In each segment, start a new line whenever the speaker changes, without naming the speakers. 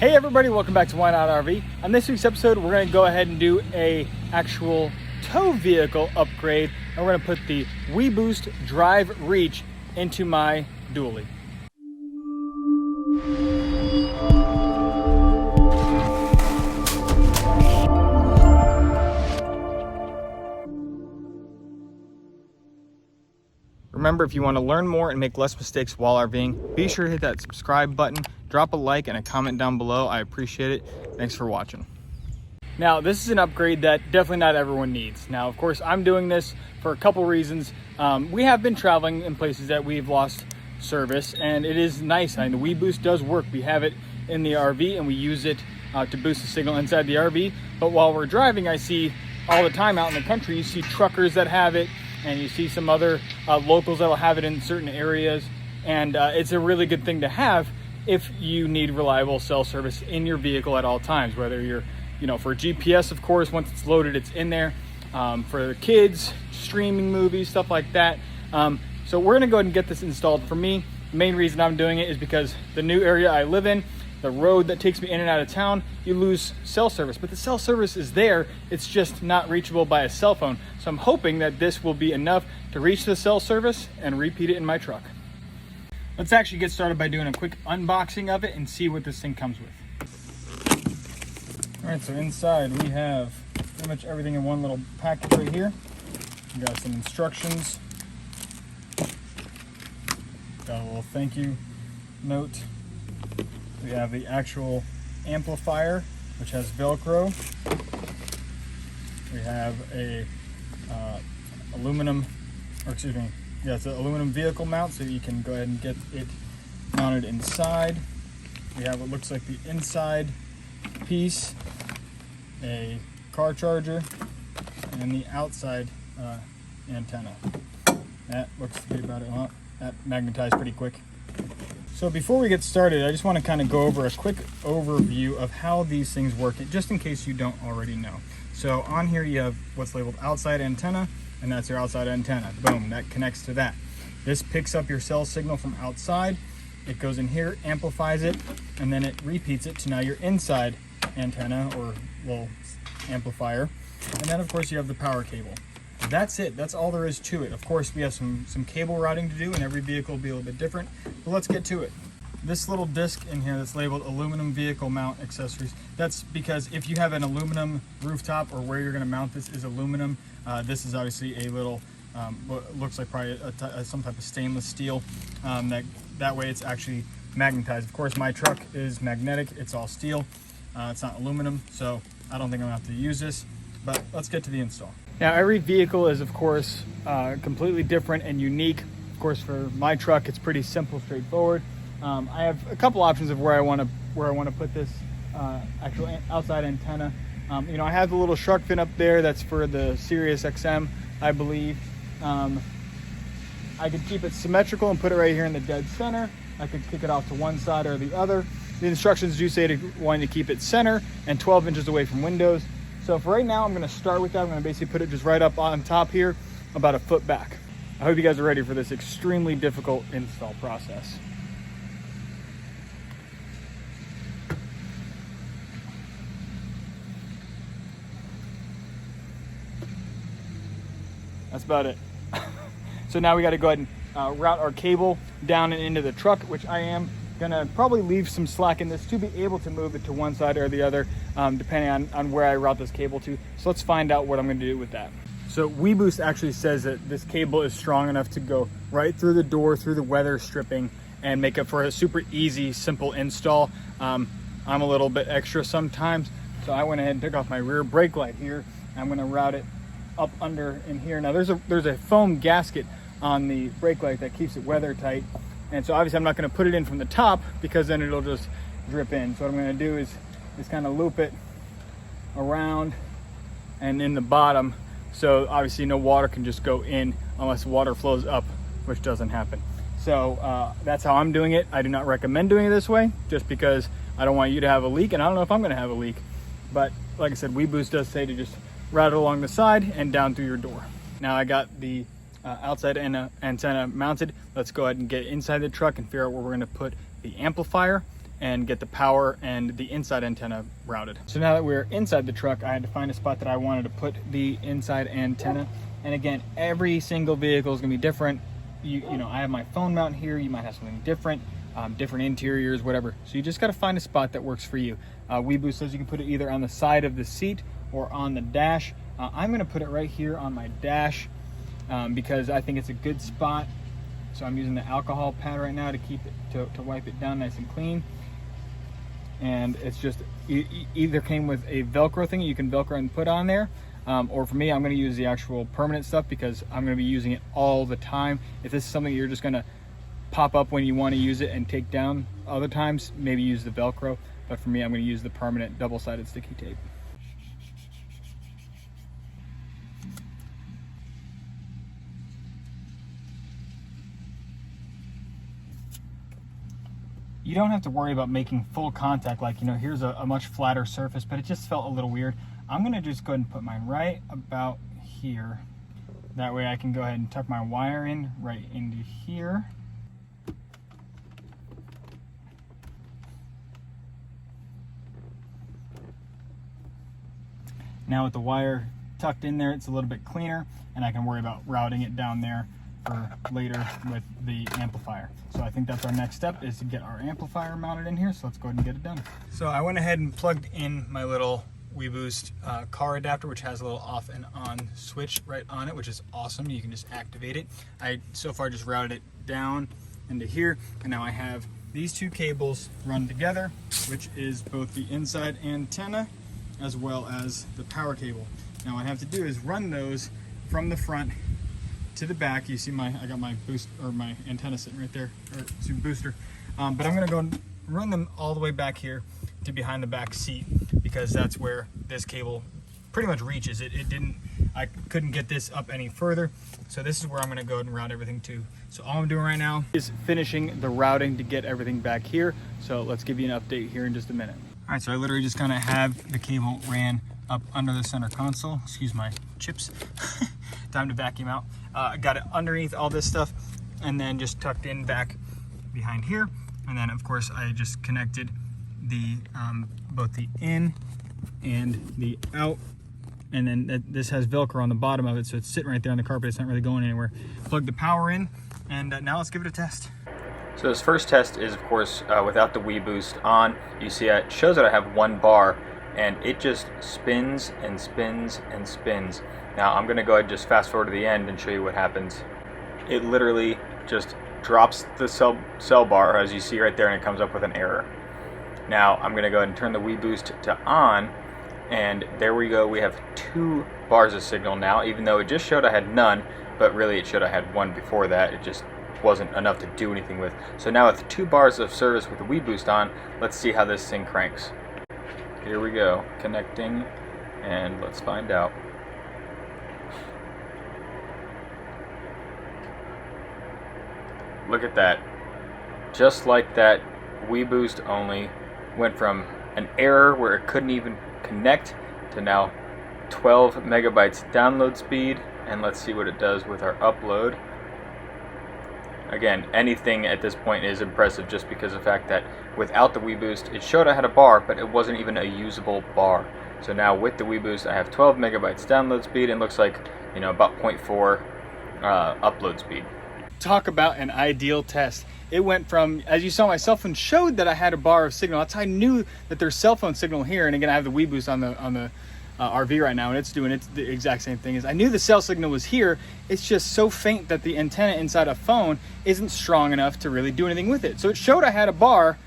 Hey everybody, welcome back to Why Not RV. On this week's episode, we're going to go ahead and do a actual tow vehicle upgrade, and we're going to put the WeBoost Drive Reach into my dually. Remember, if you want to learn more and make less mistakes while RVing, be sure to hit that subscribe button, drop a like and a comment down below. I appreciate it. Thanks for watching. Now, this is an upgrade that definitely not everyone needs. Now, of course, I'm doing this for a couple reasons. We have been traveling in places that we've lost service, and it is nice. I mean, the WeBoost does work. We have it in the RV, and we use it to boost the signal inside the RV. But while we're driving, I see all the time out in the country, you see truckers that have it, and you see some other locals that will have it in certain areas. And it's a really good thing to have if you need reliable cell service in your vehicle at all times, whether you're, for GPS, of course, once it's loaded, it's in there. For the kids, streaming movies, stuff like that. So we're gonna go ahead and get this installed. For me, the main reason I'm doing it is because the new area I live in, the road that takes me in and out of town, you lose cell service, but the cell service is there. It's just not reachable by a cell phone. So I'm hoping that this will be enough to reach the cell service and repeat it in my truck. Let's actually get started by doing a quick unboxing of it and see what this thing comes with. All right, so inside we have pretty much everything in one little packet right here. We got some instructions. Got a little thank you note. We have the actual amplifier, which has Velcro. We have a it's an aluminum vehicle mount, so you can go ahead and get it mounted inside. We have what looks like the inside piece, a car charger, and the outside antenna. That looks to be about it. Well, that magnetized pretty quick. So before we get started, I just want to kind of go over a quick overview of how these things work, just in case you don't already know. So on here you have what's labeled outside antenna, and that's your outside antenna. Boom, that connects to that. This picks up your cell signal from outside. It goes in here, amplifies it, and then it repeats it to now your inside antenna or little amplifier. And then of course you have the power cable. That's it. That's all there is to it. Of course, we have some cable routing to do, and every vehicle will be a little bit different, but let's get to it. This little disc in here that's labeled aluminum vehicle mount accessories, that's because if you have an aluminum rooftop or where you're going to mount this is aluminum, this is obviously a little, what looks like probably some type of stainless steel. That way it's actually magnetized. Of course, my truck is magnetic. It's all steel. It's not aluminum, so I don't think I'm going to have to use this, but let's get to the install. Now, every vehicle is, of course, completely different and unique. Of course, for my truck, it's pretty simple, straightforward. I have a couple options of where I want to put this actual outside antenna. I have the little shark fin up there. That's for the Sirius XM, I believe. I could keep it symmetrical and put it right here in the dead center. I could kick it off to one side or the other. The instructions do say to wanting to keep it center and 12 inches away from windows. So for right now, I'm going to start with that. I'm going to basically put it just right up on top here, about a foot back. I hope you guys are ready for this extremely difficult install process. That's about it. So now we got to go ahead and route our cable down and into the truck, which I am gonna probably leave some slack in this to be able to move it to one side or the other, depending on where I route this cable to. So let's find out what I'm gonna do with that. So WeBoost actually says that this cable is strong enough to go right through the door, through the weather stripping, and make it for a super easy, simple install. I'm a little bit extra sometimes, so I went ahead and took off my rear brake light here. I'm gonna route it up under in here. Now there's a foam gasket on the brake light that keeps it weather tight. And so obviously I'm not going to put it in from the top because then it'll just drip in. So what I'm going to do is kind of loop it around and in the bottom. So obviously no water can just go in unless water flows up, which doesn't happen. So that's how I'm doing it. I do not recommend doing it this way just because I don't want you to have a leak, and I don't know if I'm going to have a leak. But like I said, WeBoost does say to just route it along the side and down through your door. Now I got the outside antenna mounted. Let's go ahead and get inside the truck and figure out where we're going to put the amplifier and get the power and the inside antenna routed. So now that we're inside the truck, I had to find a spot that I wanted to put the inside antenna. And again, every single vehicle is gonna be different. You know, I have my phone mount here, you might have something different, different interiors, whatever. So you just gotta find a spot that works for you. WeBoost says you can put it either on the side of the seat or on the dash. I'm gonna put it right here on my dash because I think it's a good spot. So I'm using the alcohol pad right now to keep it, to wipe it down nice and clean. And it's just, either came with a Velcro thing you can Velcro and put on there, or for me, I'm gonna use the actual permanent stuff because I'm gonna be using it all the time. If this is something you're just gonna pop up when you wanna use it and take down other times, maybe use the Velcro. But for me, I'm gonna use the permanent double-sided sticky tape. You don't have to worry about making full contact, like, you know, here's a much flatter surface, but it just felt a little weird. I'm gonna just go ahead and put mine right about here. That way I can go ahead and tuck my wire in right into here. Now with the wire tucked in there, it's a little bit cleaner, and I can worry about routing it down there for later with the amplifier. So I think that's our next step, is to get our amplifier mounted in here. So let's go ahead and get it done. So I went ahead and plugged in my little WeBoost car adapter, which has a little off and on switch right on it, which is awesome. You can just activate it. I so far just routed it down into here, and now I have these two cables run together, which is both the inside antenna as well as the power cable. Now what I have to do is run those from the front to the back. You see I got my boost, or my antenna sitting right there, or super booster. But I'm gonna go and run them all the way back here to behind the back seat, because that's where this cable pretty much reaches. I couldn't get this up any further. So this is where I'm gonna go ahead and route everything to. So all I'm doing right now is finishing the routing to get everything back here. So let's give you an update here in just a minute. All right, so I literally just kind of have the cable ran up under the center console. Excuse my chips. Time to vacuum out. Got it underneath all this stuff, and then just tucked in back behind here. And then of course I just connected the both the in and the out. And then this has Velcro on the bottom of it, so it's sitting right there on the carpet. It's not really going anywhere. Plug the power in, and now let's give it a test.
So this first test is, of course, without the WeBoost on. You see it shows that I have one bar, and it just spins and spins and spins. Now I'm gonna go ahead and just fast forward to the end and show you what happens. It literally just drops the cell bar, as you see right there, and it comes up with an error. Now I'm gonna go ahead and turn the WeBoost to on, and there we go. We have 2 bars of signal now, even though it just showed I had none, but really it showed I had 1 before that. It just wasn't enough to do anything with. So now with 2 bars of service with the WeBoost on, let's see how this thing cranks. Here we go, connecting, and let's find out. Look at that. Just like that, WeBoost only went from an error where it couldn't even connect to now 12 megabytes download speed. And let's see what it does with our upload. Again, anything at this point is impressive, just because of the fact that without the WeBoost, it showed I had a bar, but it wasn't even a usable bar. So now with the WeBoost, I have 12 megabytes download speed, and looks like, you know, about 0.4 upload speed.
Talk about an ideal test. It went from, as you saw, my cell phone showed that I had a bar of signal. That's how I knew that there's cell phone signal here. And again, I have the WeBoost on the RV right now, and it's doing the exact same thing. As I knew the cell signal was here. It's just so faint that the antenna inside a phone isn't strong enough to really do anything with it. So it showed I had a bar,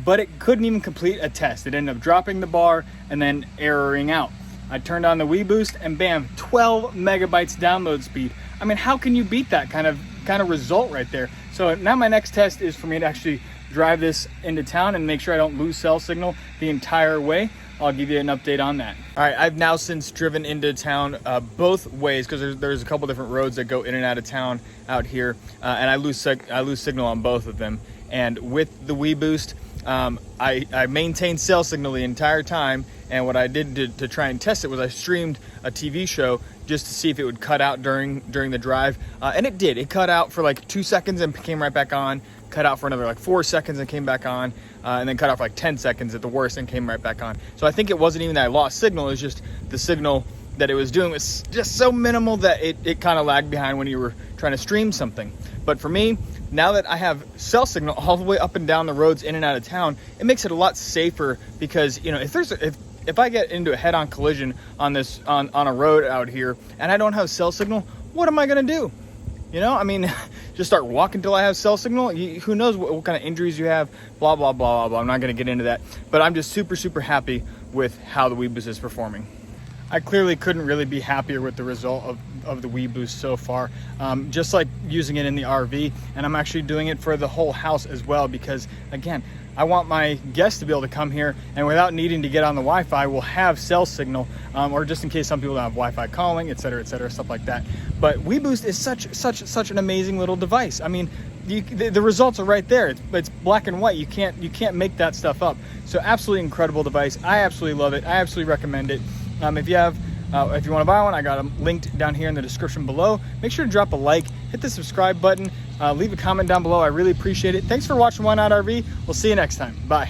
but it couldn't even complete a test. It ended up dropping the bar and then erroring out. I turned on the WeBoost, and bam, 12 megabytes download speed. I mean, how can you beat that kind of result right there? So now my next test is for me to actually drive this into town and make sure I don't lose cell signal the entire way. I'll give you an update on that. All right, I've now since driven into town both ways, because there's a couple different roads that go in and out of town out here, and I lose signal on both of them. And with the WeBoost, I maintained cell signal the entire time, and what I did to try and test it was I streamed a TV show just to see if it would cut out during the drive, and it did. It cut out for like 2 seconds and came right back on. cut out for another like 4 seconds and came back on, and then cut out for like 10 seconds at the worst and came right back on. So I think it wasn't even that I lost signal, it was just the signal that it was doing was just so minimal that it kind of lagged behind when you were trying to stream something. But for me, now that I have cell signal all the way up and down the roads in and out of town, it makes it a lot safer, because you know, if I get into a head-on collision on a road out here and I don't have cell signal, what am I gonna do? You know, I mean, just start walking till I have cell signal? Who knows what kind of injuries you have, blah, blah, blah, blah, blah. I'm not going to get into that. But I'm just super, super happy with how the WeBoost is performing. I clearly couldn't really be happier with the result of the WeBoost so far. Just like using it in the RV, and I'm actually doing it for the whole house as well, because, again, I want my guests to be able to come here and without needing to get on the Wi-Fi, we'll have cell signal, or just in case some people don't have Wi-Fi calling, etc., stuff like that. But WeBoost is such an amazing little device. I mean, the results are right there. It's black and white. You can't make that stuff up. So absolutely incredible device. I absolutely love it. I absolutely recommend it. If you want to buy one, I got them linked down here in the description below. Make sure to drop a like, hit the subscribe button, leave a comment down below. I really appreciate it. Thanks for watching Why Not RV. We'll see you next time. Bye.